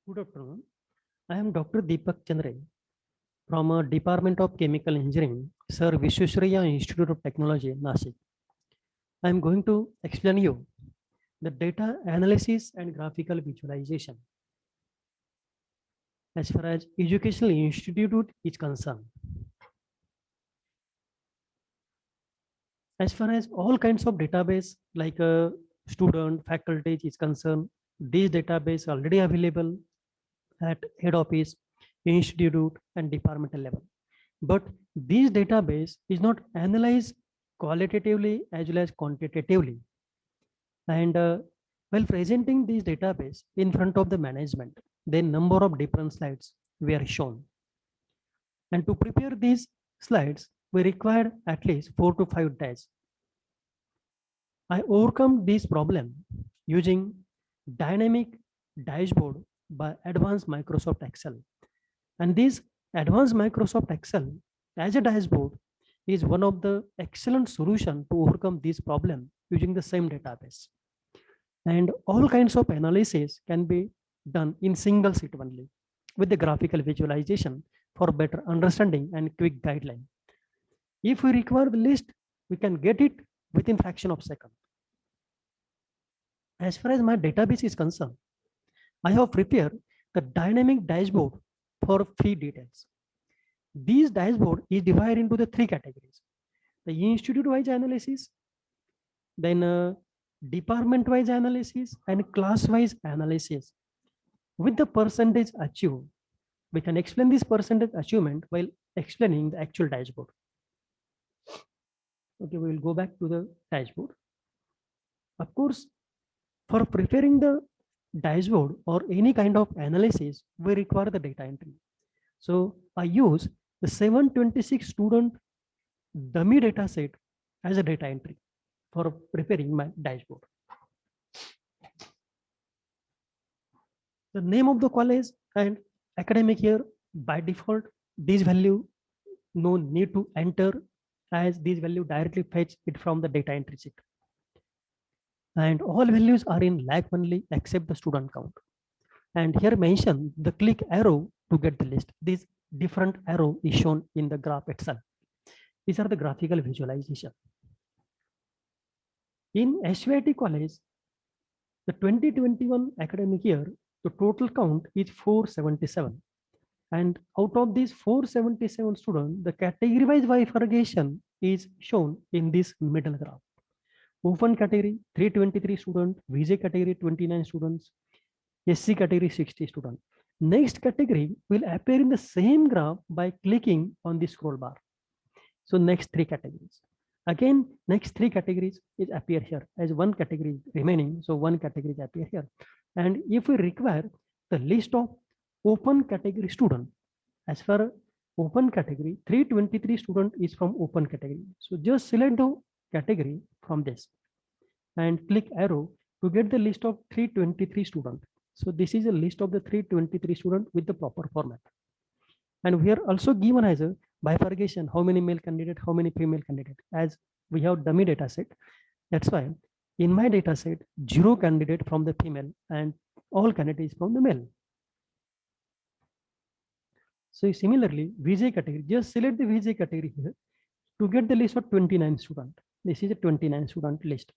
Good afternoon. I am Dr. Deepak Chandra from Department of Chemical Engineering, Sir Vishwesvaraya Institute of Technology, Nashik. I am going to explain you the data analysis and graphical visualization as far as educational institute is concerned. As far as all kinds of database like student, faculty is concerned, these database already available at head office, institute and departmental level. But this database is not analyzed qualitatively as well as quantitatively. And while presenting this database in front of the management, the number of different slides were shown. And to prepare these slides, we required at least 4 to 5 days. I overcome this problem using dynamic dashboard by advanced Microsoft Excel. And this advanced Microsoft Excel as a dashboard is one of the excellent solution to overcome this problem using the same database. And all kinds of analysis can be done in single sheet only with the graphical visualization for better understanding and quick guideline. If we require the list, we can get it within fraction of second. As far as my database is concerned, I have prepared the dynamic dashboard for fee details. This dashboard is divided into the 3 categories: the institute-wise analysis, then department-wise analysis, and class-wise analysis with the percentage achieved. We can explain this percentage achievement while explaining the actual dashboard. Okay, we will go back to the dashboard. Of course, for preparing the dashboard or any kind of analysis, we require the data entry. So I use the 726 student dummy data set as a data entry for preparing my dashboard. The name of the college and academic year by default, this value no need to enter as this value directly fetch it from the data entry sheet. And all values are in lakh only except the student count. And here mention the click arrow to get the list. This different arrow is shown in the graph itself. These are the graphical visualization. In SVIT college, the 2021 academic year, the total count is 477. And out of these 477 students, the category-wise bifurcation is shown in this middle graph. Open category, 323 students, VJ category, 29 students, SC category, 60 students. Next category will appear in the same graph by clicking on the scroll bar. So next 3 categories. Again, next 3 categories is appear here as one category remaining. So one category is appear here. And if we require the list of open category student, as for open category, 323 student is from open category. So just select the category from this and click arrow to get the list of 323 student. So this is a list of the 323 student with the proper format. And we are also given as a bifurcation, how many male candidate, how many female candidate, as we have dummy data set. That's why in my data set, 0 candidate from the female and all candidates from the male. So similarly, VJ category, just select the VJ category here to get the list of 29 student. This is a 29 student list.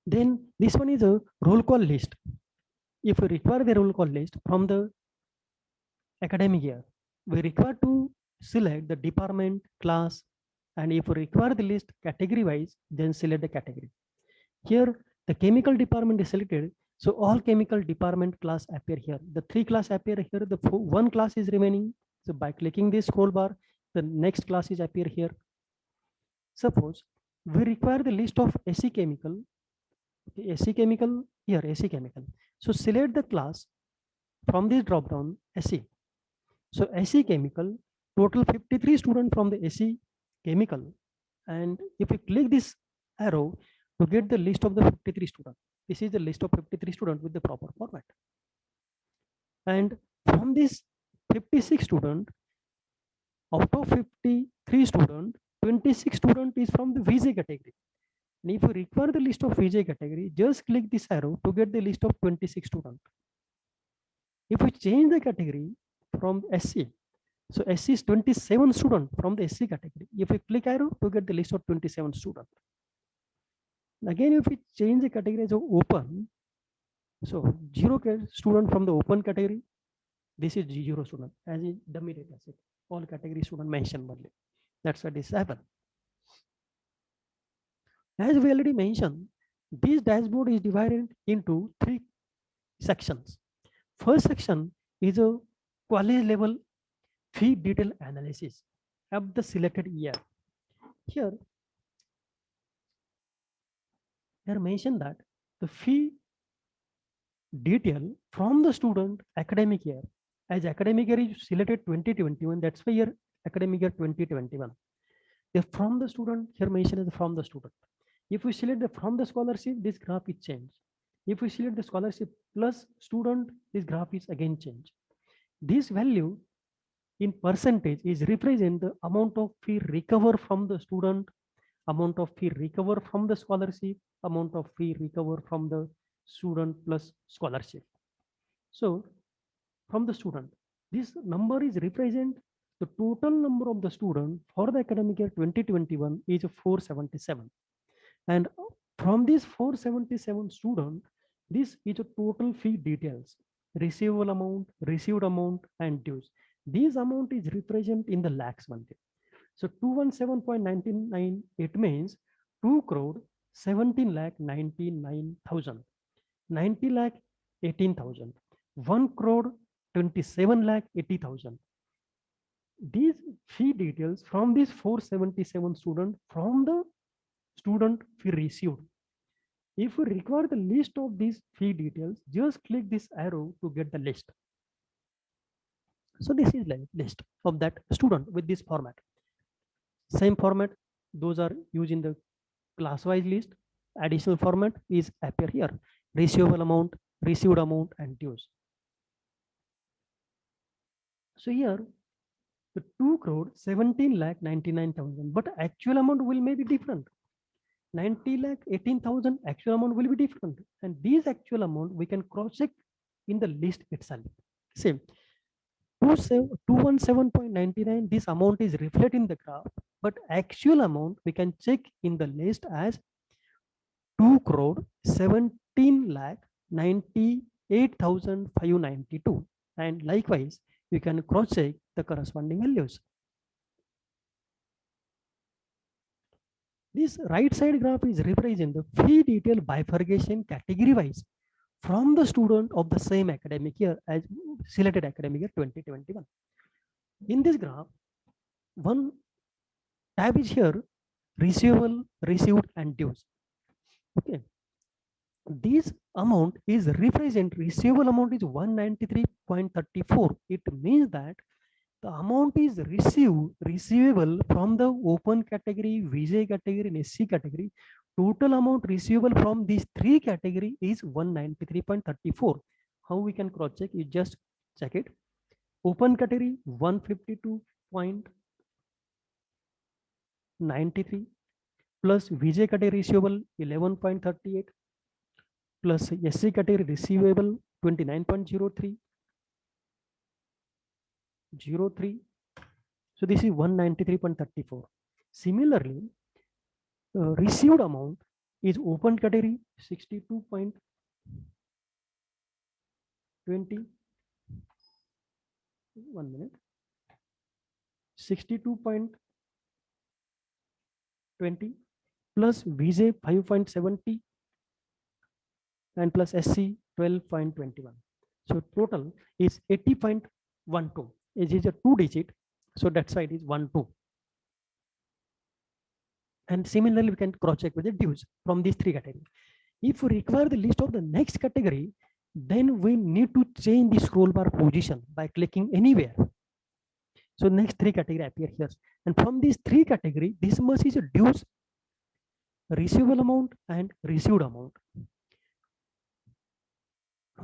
Then this one is a roll call list. If we require the roll call list from the academic year, we require to select the department, class, and if we require the list category wise, then select the category. Here, the chemical department is selected. So all chemical department class appear here. The 3 class appear here. The 1 class is remaining. So by clicking this scroll bar, the next class is appear here. Suppose we require the list of SC chemical. Okay, SC chemical here, SC chemical. So select the class from this drop down SC. So SC chemical, total 53 students from the SC chemical. And if we click this arrow to get the list of the 53 students, this is the list of 53 students with the proper format. And from this 56 student, out of 53 student, 26 student is from the VJ category. And if you require the list of VJ category, just click this arrow to get the list of 26 students. If we change the category from SC, so SC is 27 students from the SC category. If we click arrow to get the list of 27 students. Again, if we change the category as open, so 0 student from the open category, this is 0 student as a dummy data set. All category student mentioned only. That's what is happened. As we already mentioned, this dashboard is divided into 3 sections. First section is a college level fee detail analysis of the selected year. Here, they mentioned that the fee detail from the student academic year, as academic year is selected 2021, that's why year academic year 2021. If from the student, here mentioned is from the student. If we select the from the scholarship, this graph is changed. If we select the scholarship plus student, this graph is again changed. This value in percentage is represent the amount of fee recover from the student, amount of fee recover from the scholarship, amount of fee recover from the student plus scholarship. So from the student, this number is represent the total number of the student for the academic year 2021 is 477. And from these 477 student, this is a total fee details, receivable amount, received amount, and dues. This amount is represent in the lakhs only. So 217.99, it means 2 crore 17 lakh 99,000, 90 lakh 18,000, 1 crore 27 lakh 80,000. These fee details from these 477 students from the student fee received. If we require the list of these fee details, just click this arrow to get the list. So this is the list of that student with this format. Same format, those are used in the class-wise list. Additional format is appear here. Receivable amount, received amount, and dues. So here, the 2 crore 17 lakh 99,000, but actual amount will may be different. 90 lakh 18,000 actual amount will be different, and these actual amount we can cross check in the list itself. Same 217.99, this amount is reflected in the graph, but actual amount we can check in the list as 2 crore 17 lakh 98,592, and likewise we can cross check the corresponding values. This right side graph is represent the fee detail bifurcation category wise from the student of the same academic year as selected academic year 2021. In this graph, one tab is here, receivable, received, and dues. Okay. This amount is represent receivable amount is 193.34. It means that the amount is receivable from the open category, VJ category, and SC category. Total amount receivable from these 3 category is 193.34. How we can cross check? You just check it. Open category 152.93 plus VJ category receivable 11.38 plus SC category receivable 29.03. 03. So this is 193.34. Similarly, received amount is open category 62.20. 1 minute. 62.20 plus VJ 5.70 and plus SC 12.21. So total is 80.12. It is a 2-digit, so that's why it is 12. And similarly, we can cross check with the dues from these 3 categories. If we require the list of the next category, then we need to change the scroll bar position by clicking anywhere. So next 3 category appear here, and from these 3 category, this much is a dues, receivable amount, and received amount.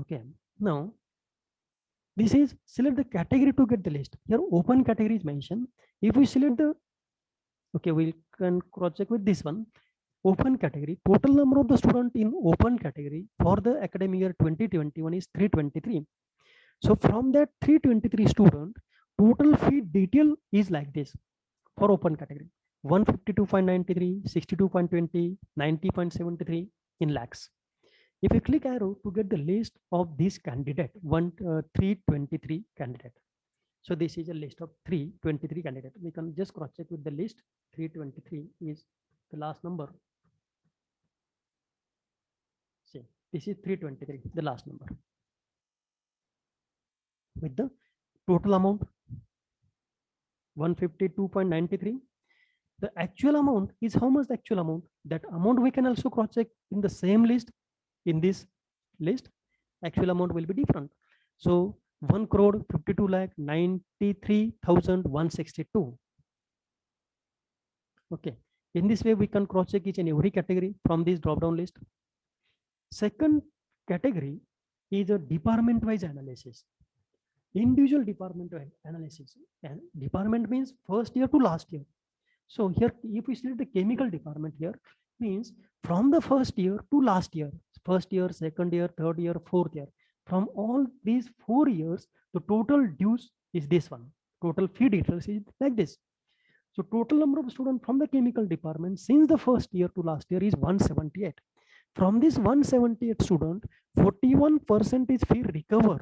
Okay, now this is select the category to get the list. Here open category is mentioned. If we select the, okay, we can cross check with this one. open category, total number of the student in open category for the academic year 2021 is 323. So from that 323 student, total fee detail is like this for open category: 152.93, 62.20, 90.73 in lakhs. If you click arrow to get the list of this candidate, 323 candidate. So this is a list of 323 candidates. We can just cross check with the list. 323 is the last number. See, this is 323, the last number. With the total amount 152.93. The actual amount is how much the actual amount. That amount we can also cross check in the same list. In this list, actual amount will be different. So 1,52,93,162. Okay. In this way, we can cross check each and every category from this drop down list. Second category is a department wise analysis. Individual department analysis. And department means first year to last year. So here, if we select the chemical department here, means from the first year to last year, first year, second year, third year, fourth year, from all these 4 years, the total dues is this one. Total fee details is like this. So total number of students from the chemical department since the first year to last year is 178. From this 178 student, 41% is fee recover.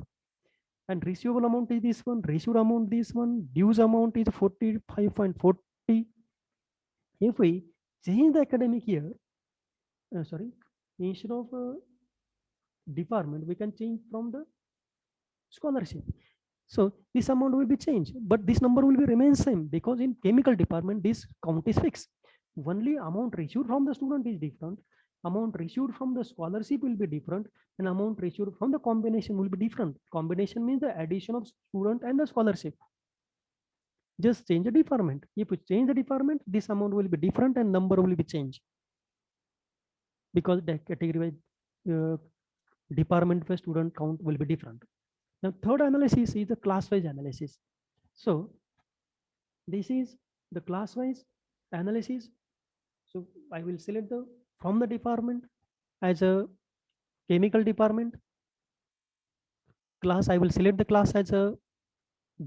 And receivable amount is this one, received amount this one, dues amount is 45.40. If we change the academic year, instead of department, we can change from the scholarship. So this amount will be changed, but this number will be remain same because in chemical department, this count is fixed. Only amount received from the student is different. Amount received from the scholarship will be different, and amount received from the combination will be different. Combination means the addition of student and the scholarship. Just change the department. If you change the department, this amount will be different and number will be changed because the category wise department wise student count will be different. Now third analysis is the class wise analysis. So this is the class wise analysis. So I will select the from the department as a chemical department class. I will select the class as a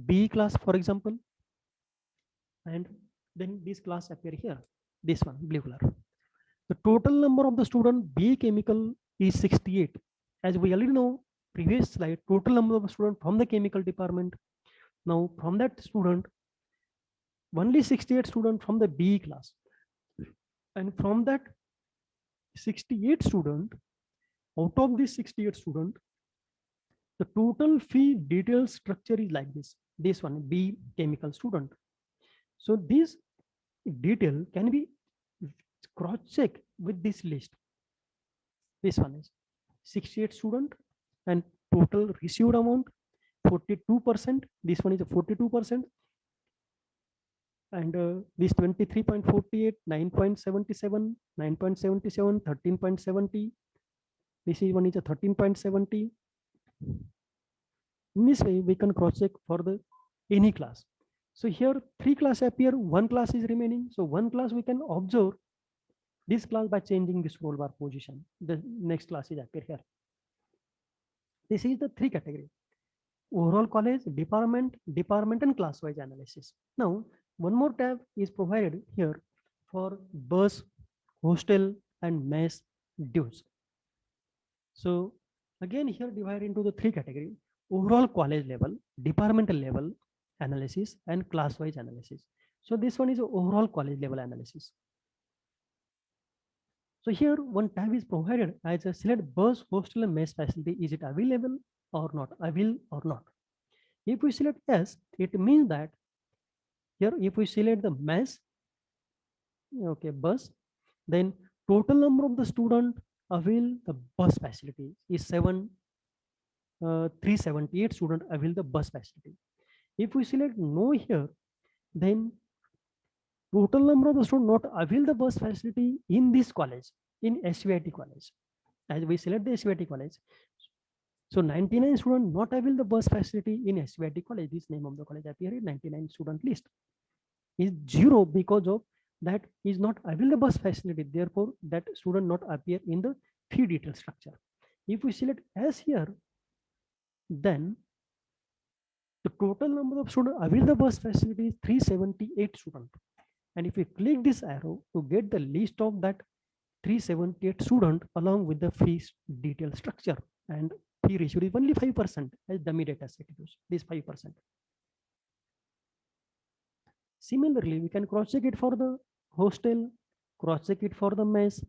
B class, for example, and then this class appear here, this one, blue color. The total number of the student B chemical is 68. As we already know, previous slide, total number of students from the chemical department. Now from that student, only 68 students from the B class. And from that 68 student, out of this 68 student, the total fee detail structure is like this. This one, B chemical student. So this detail can be cross-check with this list. This one is 68 student and total received amount 42%. This one is a 42%. And this 23.48, 9.77, 9.77, 13.70. This is one is a 13.70. In this way, we can cross-check for the any class. So here 3 class appear, 1 class is remaining. So 1 class we can observe this class by changing this roll bar position. The next class is appear here. This is the 3 category: overall college, department, and class wise analysis. Now one more tab is provided here for bus, hostel, and mess dues. So again here divided into the 3 category: overall college level, departmental level analysis, and class wise analysis. So this one is overall college level analysis. So here one tab is provided as a select bus, hostel, and mess facility. Is it available or not? Available or not? If we select yes, it means that here if we select the mess, okay, bus, then total number of the student avail the bus facility is 378 student avail the bus facility. If we select no here, then total number of the student not avail the bus facility in this college, in SVIT college. As we select the SVIT college, so 99 student not avail the bus facility in SVIT college. This name of the college appear in 99 student list is 0 because of that is not avail the bus facility. Therefore, that student not appear in the fee detail structure. If we select as here, then the total number of students avail the bus facility is 378 students. And if we click this arrow to get the list of that 378 students along with the fees detail structure, and fee ratio is only 5% as dummy data set use this 5%. Similarly, we can cross check it for the hostel, cross check it for the mess,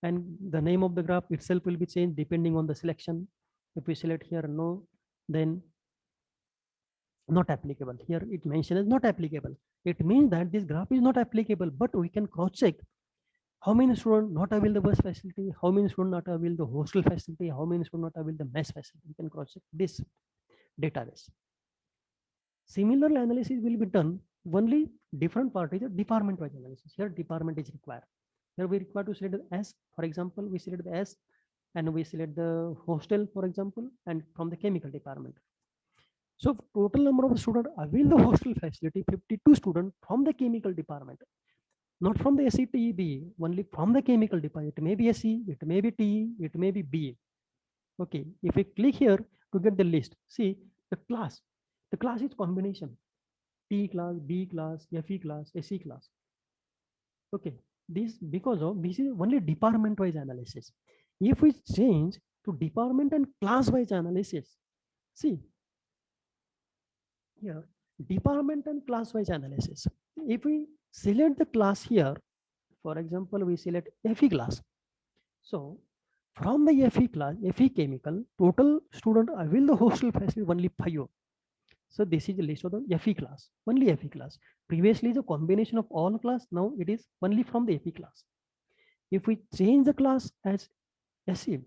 and the name of the graph itself will be changed depending on the selection. If we select here no, then not applicable. Here it mentioned as not applicable. It means that this graph is not applicable, but we can cross check how many students not avail the bus facility, how many students not avail the hostel facility, how many students not avail the mess facility. We can cross check this database. Similar analysis will be done only different part is a department wise analysis. Here department is required. Here we require to select the S. For example, we select the S and we select the hostel, for example, and from the chemical department. So total number of students avail the hostel facility, 52 students from the chemical department, not from the SETB, only from the chemical department. It may be SE, it may be TE, it may be BE. Okay, if we click here to get the list, see the class is combination, T class, B class, FE class, SE class. Okay, this because of this is only department wise analysis. If we change to department and class wise analysis, see here department and class wise analysis. If we select the class here, for example, we select FE class. So from the FE class, FE chemical, total student avail the hostel facility only 5. So this is the list of the FE class, only FE class. Previously the combination of all class, now it is only from the FE class. If we change the class as SE,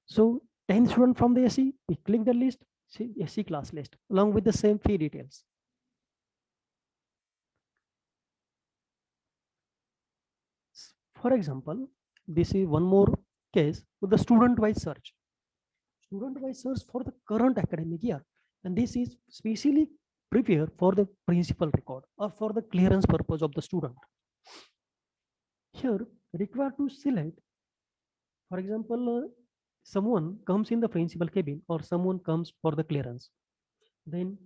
so 10 students from the SE, we click the list, see SE class list along with the same fee details. For example, this is one more case with the student-wise search. Student-wise search for the current academic year. And this is specially prepared for the principal record or for the clearance purpose of the student. Here, required to select, for example, someone comes in the principal cabin or someone comes for the clearance. Then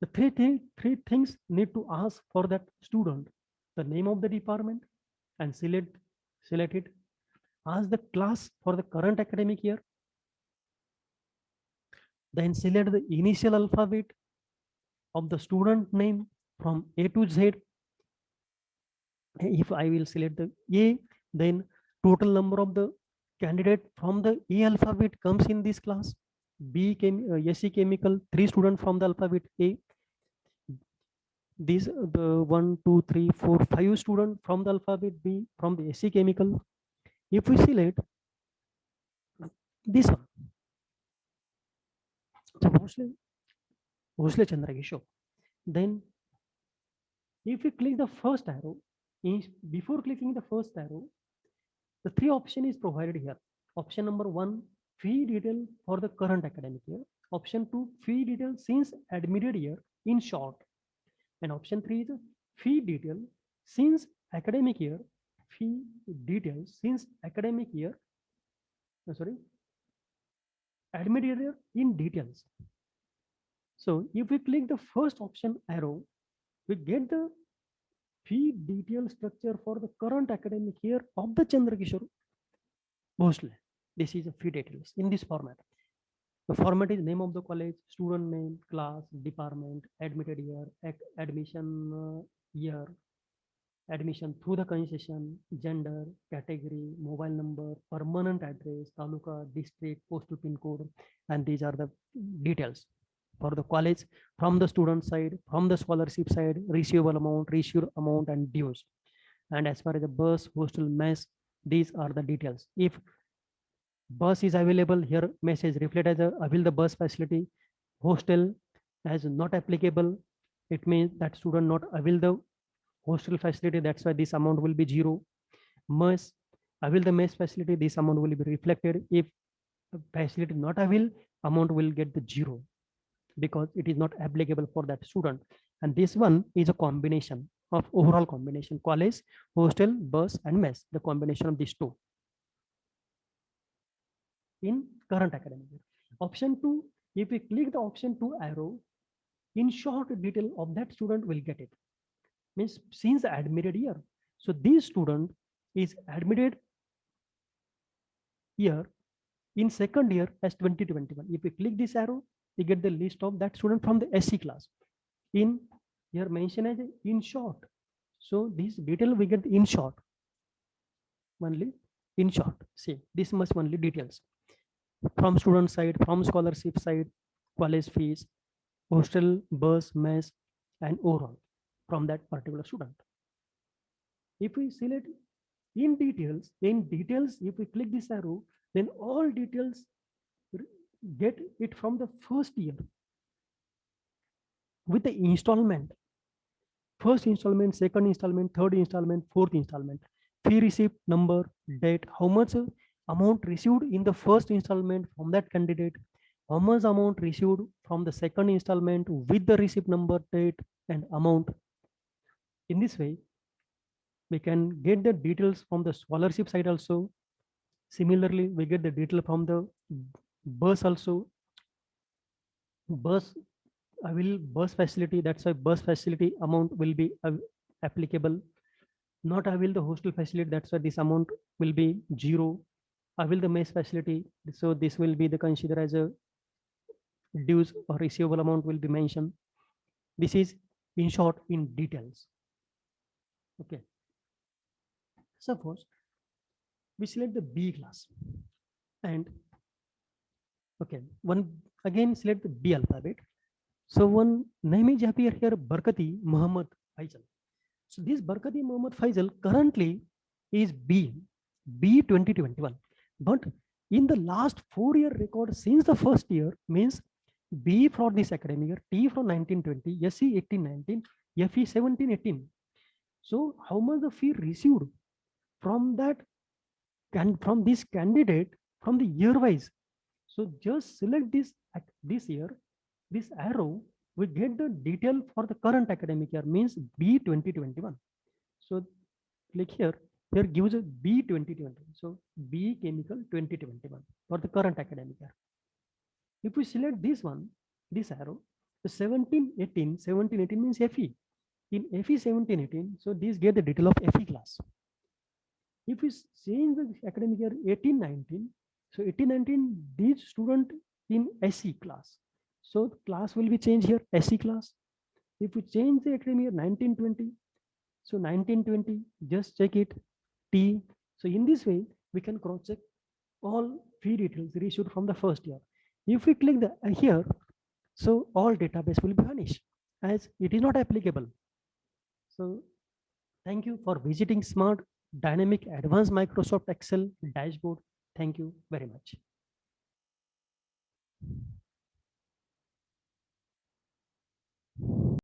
the three things need to ask for that student: the name of the department and select it, ask the class for the current academic year, then select the initial alphabet of the student name from A to Z. If I will select the A, then total number of the candidate from the A alphabet comes in this class. B SE chemical, 3 students from the alphabet A. These the 1, 2, 3, 4, 5 students from the alphabet B from the SE chemical. If we select this one, so Bhosle Chandra Kishore, then if we click the first arrow, before clicking the first arrow, the 3 option is provided here. Option number 1, fee detail for the current academic year. Option 2, fee detail since admitted year in short. And option 3 is fee detail since academic year, fee details since academic year, admitted year in details. So if we click the first option arrow, we get the fee detail structure for the current academic year of the Chandrakishore Bhosle. This is a fee details in this format. The format is name of the college, student name, class, department, admitted year, admission year, admission through the concession, gender, category, mobile number, permanent address, taluka, district, postal pin code, and these are the details for the college from the student side, from the scholarship side, receivable amount, reissued amount, and dues. And as far as the bus, hostel, mess, these are the details. If bus is available here, message reflect as avail the bus facility. Hostel as not applicable, it means that student not avail the hostel facility, that's why this amount will be 0. Mess, avail the mess facility, this amount will be reflected. If facility not avail, amount will get the 0 because it is not applicable for that student. And this one is a combination of overall combination, college, hostel, bus, and mess, the combination of these two in current academic year. Option 2, if we click the option 2 arrow, in short detail of that student will get it. Means since the admitted year. So this student is admitted year in second year as 2021. If we click this arrow, we get the list of that student from the SC class. In here mentioned as in short. So this detail we get in short. Only in short. See, this much only details. From student side, from scholarship side, college fees, hostel, bus, mess, and overall from that particular student. If we select in details, if we click this arrow, then all details get it from the first year with the installment. First installment, second installment, third installment, fourth installment, fee receipt number, date, how much amount received in the first installment from that candidate, how much amount received from the second installment with the receipt number, date, and amount. In this way, we can get the details from the scholarship side also. Similarly, we get the detail from the bus also. Bus bus facility, that's why bus facility amount will be applicable. Not avail the hostel facility, that's why this amount will be 0. Avail the mess facility, so this will be the consider as a dues or receivable amount will be mentioned. This is in short in details. Okay. Suppose we select the B class and okay, one again select the B alphabet. So one name is appear here, Barkati Muhammad Faisal. So this Barkati Muhammad Faisal currently is B 2021. But in the last 4-year record since the first year means B for this academic year, T from 1920, SC 1819, FE 1718. So how much the fee received from that from this candidate from the year wise. So just select this year, this arrow, we get the detail for the current academic year means B 2021. So click here, here gives a B 2020. So B chemical 2021 for the current academic year. If we select this one, this arrow, the 1718 means FE. In FE 1718, so these get the detail of FE class. If we change the academic year 1819, so 1819, these student in SC class. So the class will be changed here, SC class. If we change the academic year 1920, so 1920, just check it, T. So in this way, we can cross check all fee details issued from the first year. If we click the here, so all database will vanish as it is not applicable. So thank you for visiting Smart Dynamic Advanced Microsoft Excel dashboard. Thank you very much.